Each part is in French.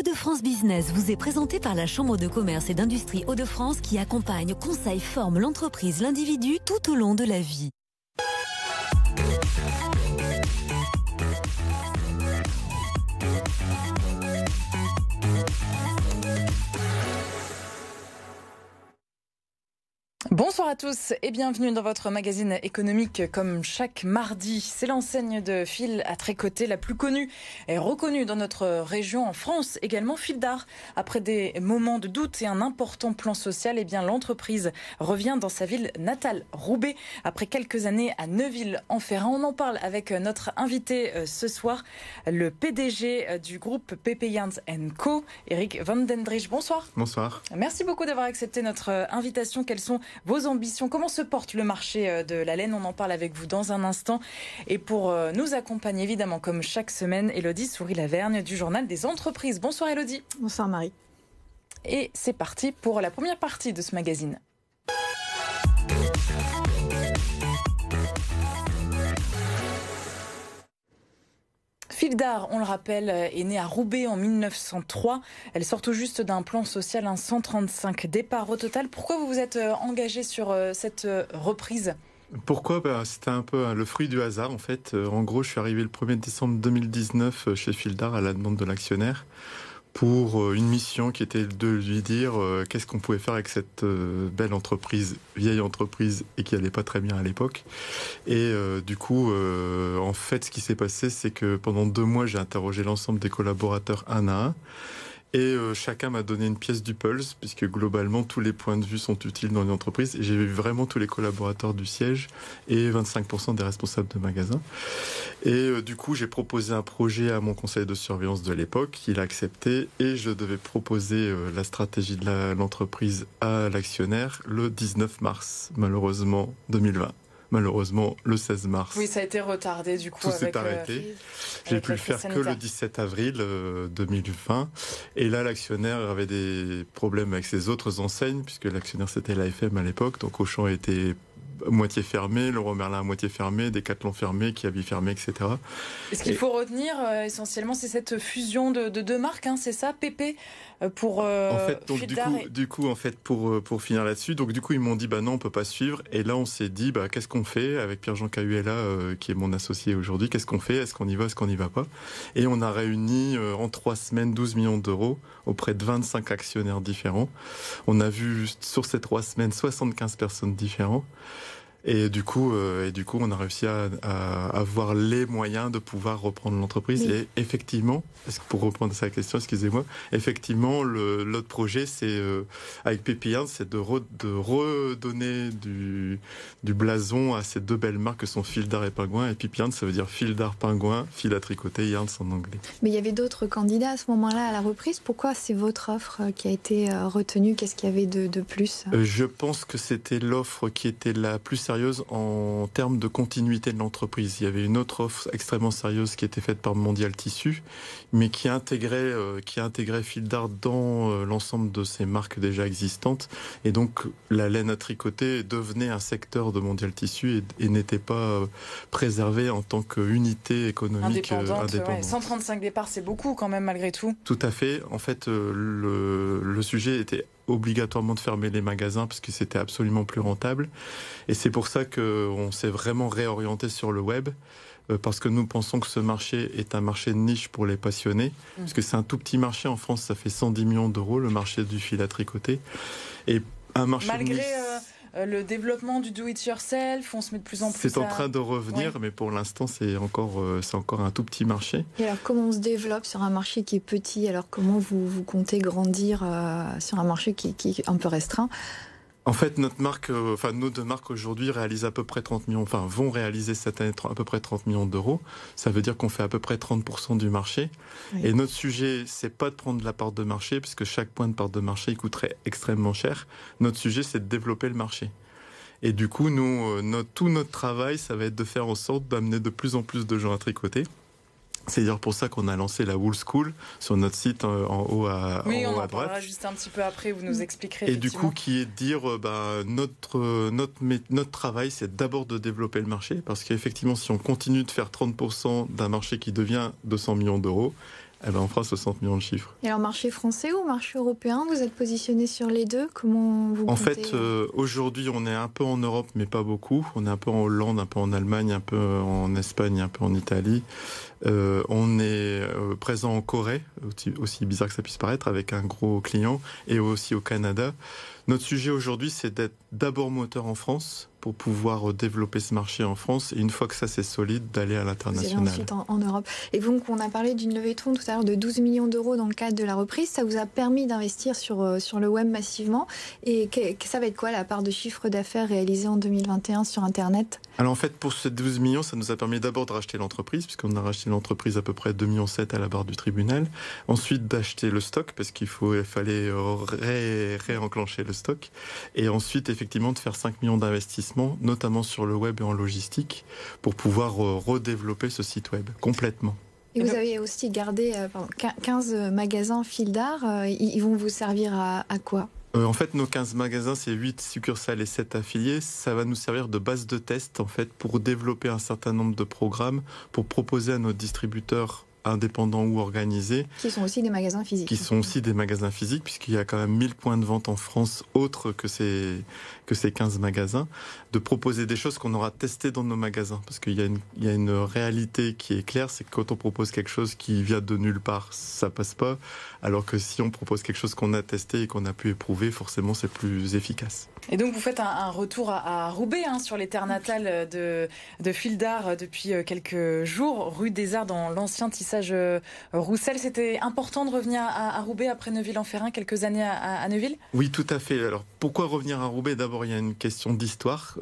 Hauts-de-France Business vous est présenté par la Chambre de commerce et d'industrie Hauts-de-France qui accompagne, conseille, forme l'entreprise, l'individu tout au long de la vie. Bonsoir à tous et bienvenue dans votre magazine économique comme chaque mardi. C'est l'enseigne de fil à tricoter la plus connue et reconnue dans notre région, en France également, Fil d'Art. Après des moments de doute et un important plan social, eh bien l'entreprise revient dans sa ville natale, Roubaix, après quelques années à Neuville-en-Ferrand. On en parle avec notre invité ce soir, le PDG du groupe PP Yarns & Co, Eric Van den Driesch. Bonsoir. Bonsoir. Merci beaucoup d'avoir accepté notre invitation. Quelles sont vos ambitions? Comment se porte le marché de la laine? On en parle avec vous dans un instant. Et pour nous accompagner, évidemment, comme chaque semaine, Élodie Souris-Lavergne du Journal des Entreprises. Bonsoir Élodie. Bonsoir Marie. Et c'est parti pour la première partie de ce magazine. Fil d'Art, on le rappelle, est née à Roubaix en 1903. Elle sort tout juste d'un plan social, 135 départs au total. Pourquoi vous vous êtes engagé sur cette reprise ? Pourquoi ? C'était un peu le fruit du hasard en fait. En gros, je suis arrivé le 1er décembre 2019 chez Fil d'Art à la demande de l'actionnaire pour une mission qui était de lui dire qu'est-ce qu'on pouvait faire avec cette belle entreprise, vieille entreprise et qui allait pas très bien à l'époque. Et du coup, en fait, ce qui s'est passé, c'est que pendant 2 mois, j'ai interrogé l'ensemble des collaborateurs un à un. Et chacun m'a donné une pièce du pulse, puisque globalement, tous les points de vue sont utiles dans une entreprise. Et j'ai vu vraiment tous les collaborateurs du siège et 25% des responsables de magasin. Et du coup, j'ai proposé un projet à mon conseil de surveillance de l'époque. Il a accepté et je devais proposer la stratégie de l'entreprise à l'actionnaire le 19 mars, malheureusement, 2020. Malheureusement, le 16 mars. Oui, ça a été retardé du coup. Tout s'est arrêté. J'ai pu le faire que le 17 avril 2020. Et là, l'actionnaire avait des problèmes avec ses autres enseignes, puisque l'actionnaire c'était l'AFM à l'époque. Donc Auchan était moitié fermé, Leroy Merlin à moitié fermé, Decathlon fermé, Kiabi fermé, etc. Et ce qu'il faut retenir essentiellement, c'est cette fusion de 2 marques, hein, c'est ça, PP pour en fait, donc, Fil d'Art du coup, en fait, pour finir là-dessus, donc du coup, ils m'ont dit, non, on peut pas suivre. Et là, on s'est dit, qu'est-ce qu'on fait avec Pierre-Jean Cahuela, qui est mon associé aujourd'hui? Qu'est-ce qu'on fait? Est-ce qu'on y va? Est-ce qu'on n'y va pas? Et on a réuni en 3 semaines 12 millions d'euros auprès de 25 actionnaires différents. On a vu sur ces 3 semaines 75 personnes différentes. Et du coup, on a réussi à avoir les moyens de pouvoir reprendre l'entreprise. Oui. Et effectivement, pour reprendre sa question, excusez-moi, effectivement, l'autre projet, c'est avec PP Yarns, c'est de redonner du blason à ces 2 belles marques que sont Fil d'Art et Pingouin. Et PP Yarns, ça veut dire fil d'art pingouin, fil à tricoter, Yarns en anglais. Mais il y avait d'autres candidats à ce moment-là à la reprise. Pourquoi c'est votre offre qui a été retenue? Qu'est-ce qu'il y avait de plus? Je pense que c'était l'offre qui était la plus sérieuse en termes de continuité de l'entreprise. Il y avait une autre offre extrêmement sérieuse qui était faite par Mondial Tissu, mais qui intégrait Fil d'Art dans l'ensemble de ces marques déjà existantes. Et donc, la laine à tricoter devenait un secteur de Mondial Tissu et n'était pas préservé en tant qu'unité économique indépendante. Ouais. 135 départs, c'est beaucoup quand même malgré tout. Tout à fait. En fait, le sujet était obligatoirement de fermer les magasins parce que c'était absolument plus rentable. Et c'est pour ça qu'on s'est vraiment réorienté sur le web, parce que nous pensons que ce marché est un marché de niche pour les passionnés, parce que c'est un tout petit marché. En France, ça fait 110 millions d'euros, le marché du fil à tricoter. Et un marché malgré de niche, le développement du do-it-yourself, on se met de plus en plus c'est en train de revenir, mais pour l'instant, c'est encore un tout petit marché. Et alors, comment on se développe sur un marché qui est petit? Alors, comment vous comptez grandir sur un marché qui est un peu restreint? En fait, nos 2 marques aujourd'hui réalisent à peu près 30 millions, vont réaliser cette année à peu près 30 millions d'euros. Ça veut dire qu'on fait à peu près 30% du marché. Oui. Et notre sujet, c'est pas de prendre la part de marché, puisque chaque point de part de marché, il coûterait extrêmement cher. Notre sujet, c'est de développer le marché. Et du coup, tout notre travail, ça va être de faire en sorte d'amener de plus en plus de gens à tricoter. C'est d'ailleurs pour ça qu'on a lancé la Wool School sur notre site en haut à droite. Oui, on en parlera juste un petit peu après, vous nous expliquerez. Et du coup, qui est de dire, notre travail, c'est d'abord de développer le marché, parce qu'effectivement, si on continue de faire 30% d'un marché qui devient 200 millions d'euros, on fera 60 millions de chiffres. Et alors, marché français ou marché européen, vous êtes positionné sur les deux? Comment vous En comptez... fait, aujourd'hui, on est un peu en Europe, mais pas beaucoup. On est un peu en Hollande, un peu en Allemagne, un peu en Espagne, un peu en Italie. On est présent en Corée, aussi bizarre que ça puisse paraître, avec un gros client, et aussi au Canada. Notre sujet aujourd'hui, c'est d'être d'abord moteur en France pour pouvoir développer ce marché en France. Et une fois que ça, c'est solide, d'aller à l'international. Vous allez ensuite en Europe. Et donc, on a parlé d'une levée de fonds tout à l'heure de 12 millions d'euros dans le cadre de la reprise. Ça vous a permis d'investir sur le web massivement. Et ça va être quoi la part de chiffre d'affaires réalisée en 2021 sur Internet? Alors en fait, pour ces 12 millions, ça nous a permis d'abord de racheter l'entreprise, puisqu'on a racheté l'entreprise à peu près 2,7 millions à la barre du tribunal. Ensuite, d'acheter le stock, parce qu'il fallait réenclencher le stock. Et ensuite, effectivement, de faire 5 millions d'investissements, notamment sur le web et en logistique, pour pouvoir redévelopper ce site web complètement. Et vous avez aussi gardé 15 magasins Fildar. Ils vont vous servir à quoi? En fait, nos 15 magasins, c'est 8 succursales et 7 affiliés. Ça va nous servir de base de test, en fait, pour développer un certain nombre de programmes, pour proposer à nos distributeurs indépendants ou organisés. Qui sont aussi des magasins physiques. Qui sont aussi des magasins physiques, puisqu'il y a quand même 1000 points de vente en France, autres que ces 15 magasins, de proposer des choses qu'on aura testées dans nos magasins. Parce qu'il y a une réalité qui est claire, c'est que quand on propose quelque chose qui vient de nulle part, ça passe pas. Alors que si on propose quelque chose qu'on a testé et qu'on a pu éprouver, forcément c'est plus efficace. Et donc vous faites un retour à Roubaix, sur les terres natales de Fildar depuis quelques jours, rue des Arts dans l'ancien tissage Roussel. C'était important de revenir à Roubaix après Neuville-en-Ferrin, quelques années à Neuville? Oui, tout à fait. Alors pourquoi revenir à Roubaix? D'abord, il y a une question d'histoire.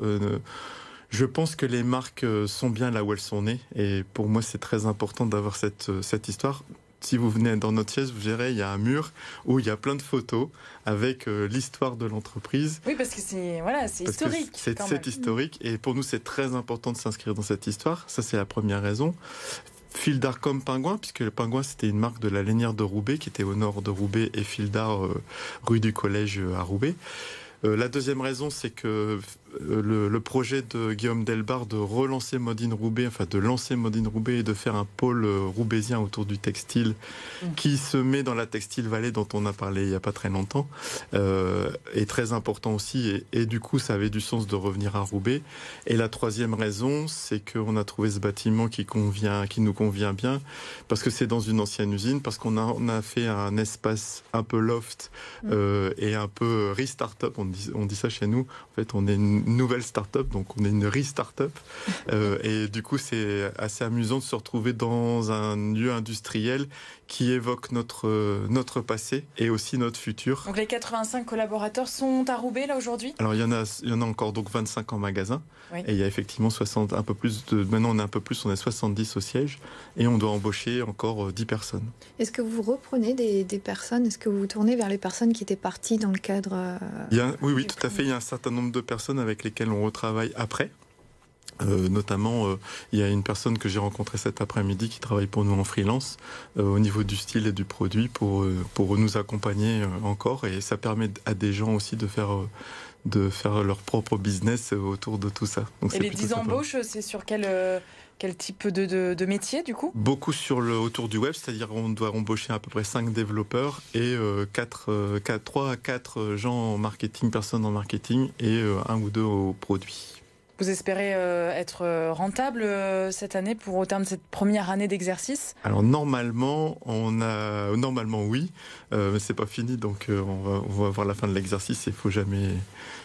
Je pense que les marques sont bien là où elles sont nées. Et pour moi, c'est très important d'avoir cette histoire. Si vous venez dans notre siège, vous verrez, il y a un mur où il y a plein de photos avec l'histoire de l'entreprise. Oui, parce que c'est historique. C'est historique. Et pour nous, c'est très important de s'inscrire dans cette histoire. Ça, c'est la première raison. Fildar comme Pingouin, puisque le Pingouin, c'était une marque de la Lainière de Roubaix, qui était au nord de Roubaix, et Fildar, rue du Collège à Roubaix. La deuxième raison, c'est que le projet de Guillaume Delbar de relancer Made in Roubaix, enfin de lancer Made in Roubaix et de faire un pôle roubaisien autour du textile qui se met dans la Textile Vallée dont on a parlé il n'y a pas très longtemps, est très important aussi et du coup ça avait du sens de revenir à Roubaix. Et la troisième raison, c'est qu'on a trouvé ce bâtiment qui nous convient bien parce que c'est dans une ancienne usine, parce qu'on a fait un espace un peu loft et un peu re-startup, on dit ça chez nous. En fait, on est une nouvelle start-up, donc on est une re-start-up. Et du coup, c'est assez amusant de se retrouver dans un lieu industriel qui évoque notre passé et aussi notre futur. Donc les 85 collaborateurs sont à Roubaix là aujourd'hui? Alors il y en a encore donc 25 en magasin. Oui. Et il y a effectivement maintenant on est un peu plus, on est 70 au siège et on doit embaucher encore 10 personnes. Est-ce que vous reprenez des personnes? Est-ce que vous vous tournez vers les personnes qui étaient parties dans le cadre Oui, tout à fait. Il y a un certain nombre de personnes avec lesquelles on retravaille après. Notamment, il y a une personne que j'ai rencontrée cet après-midi qui travaille pour nous en freelance au niveau du style et du produit pour nous accompagner encore. Et ça permet à des gens aussi de faire leur propre business autour de tout ça. Donc, et les 10 embauches, c'est sur quel type de métier du coup? Beaucoup autour du web, c'est-à-dire qu'on doit embaucher à peu près 5 développeurs et 3 à 4 gens en marketing, personnes en marketing et 1 ou 2 au produit. Vous espérez être rentable cette année au terme de cette première année d'exercice? Alors normalement oui, mais c'est pas fini, donc on va voir la fin de l'exercice. Il faut jamais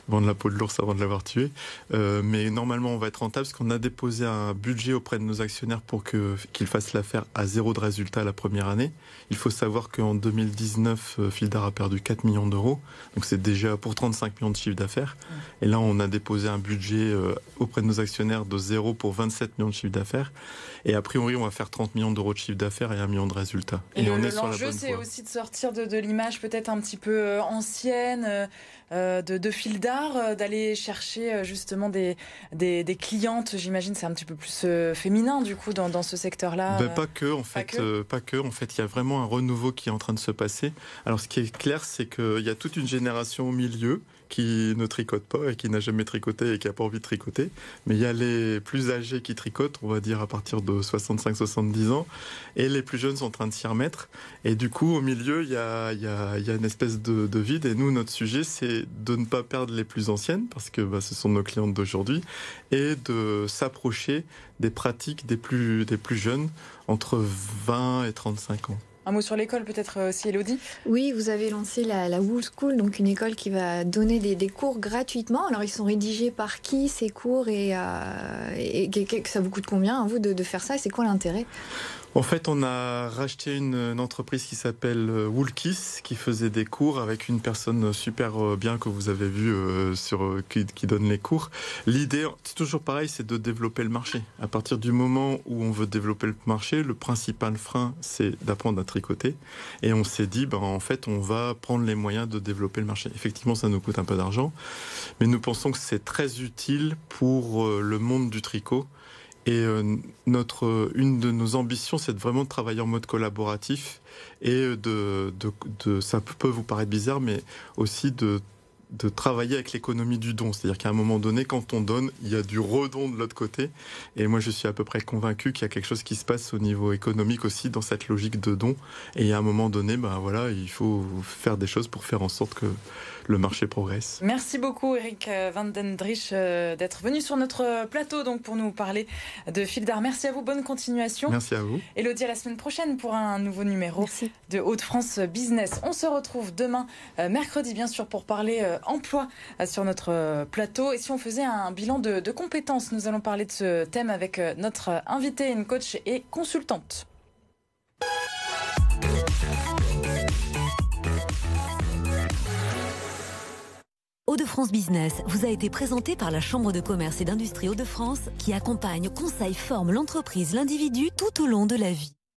vendre la peau de l'ours avant de l'avoir tué. Mais normalement on va être rentable parce qu'on a déposé un budget auprès de nos actionnaires pour qu'ils fassent l'affaire à 0 de résultat la première année. Il faut savoir qu'en 2019, Fildar a perdu 4 millions d'euros, donc c'est déjà pour 35 millions de chiffre d'affaires. Et là on a déposé un budget auprès de nos actionnaires de 0 pour 27 millions de chiffre d'affaires. Et a priori, on va faire 30 millions d'euros de chiffre d'affaires et 1 million de résultats. Et l'enjeu, c'est aussi de sortir de l'image peut-être un petit peu ancienne de Fildar, d'aller chercher justement des clientes. J'imagine c'est un petit peu plus féminin du coup dans ce secteur-là. Pas que en fait, il y a vraiment un renouveau qui est en train de se passer. Alors ce qui est clair, c'est qu'il y a toute une génération au milieu qui ne tricote pas et qui n'a jamais tricoté et qui n'a pas envie de tricoter. tricoter, mais il y a les plus âgés qui tricotent, on va dire à partir de 65-70 ans, et les plus jeunes sont en train de s'y remettre. Et du coup, au milieu, il y a une espèce de vide. Et nous, notre sujet, c'est de ne pas perdre les plus anciennes, parce que ce sont nos clientes d'aujourd'hui, et de s'approcher des pratiques des plus jeunes, entre 20 et 35 ans. Un mot sur l'école peut-être aussi, Elodie ? Oui, vous avez lancé la Wool School, donc une école qui va donner des cours gratuitement. Alors ils sont rédigés par qui ces cours et ça vous coûte combien vous de faire ça et c'est quoi l'intérêt ? En fait, on a racheté une entreprise qui s'appelle Woolkiss, qui faisait des cours avec une personne super bien que vous avez vue qui donne les cours. L'idée, c'est toujours pareil, c'est de développer le marché. À partir du moment où on veut développer le marché, le principal frein, c'est d'apprendre à tricoter. Et on s'est dit, en fait, on va prendre les moyens de développer le marché. Effectivement, ça nous coûte un peu d'argent, mais nous pensons que c'est très utile pour le monde du tricot. Et une de nos ambitions, c'est vraiment de travailler en mode collaboratif et ça peut vous paraître bizarre, mais aussi de travailler avec l'économie du don. C'est-à-dire qu'à un moment donné, quand on donne, il y a du redon de l'autre côté. Et moi, je suis à peu près convaincu qu'il y a quelque chose qui se passe au niveau économique aussi dans cette logique de don. Et à un moment donné, il faut faire des choses pour faire en sorte que le marché progresse. Merci beaucoup Eric Van den Driesch d'être venu sur notre plateau donc pour nous parler de fil d'art. Merci à vous, bonne continuation. Merci à vous. Elodie, à la semaine prochaine pour un nouveau numéro de Hauts-de-France Business. On se retrouve demain, mercredi bien sûr, pour parler emploi sur notre plateau. Et si on faisait un bilan de compétences, nous allons parler de ce thème avec notre invitée, une coach et consultante. Hauts-de-France Business vous a été présenté par la Chambre de commerce et d'industrie Hauts-de-France qui accompagne, conseille, forme l'entreprise, l'individu tout au long de la vie.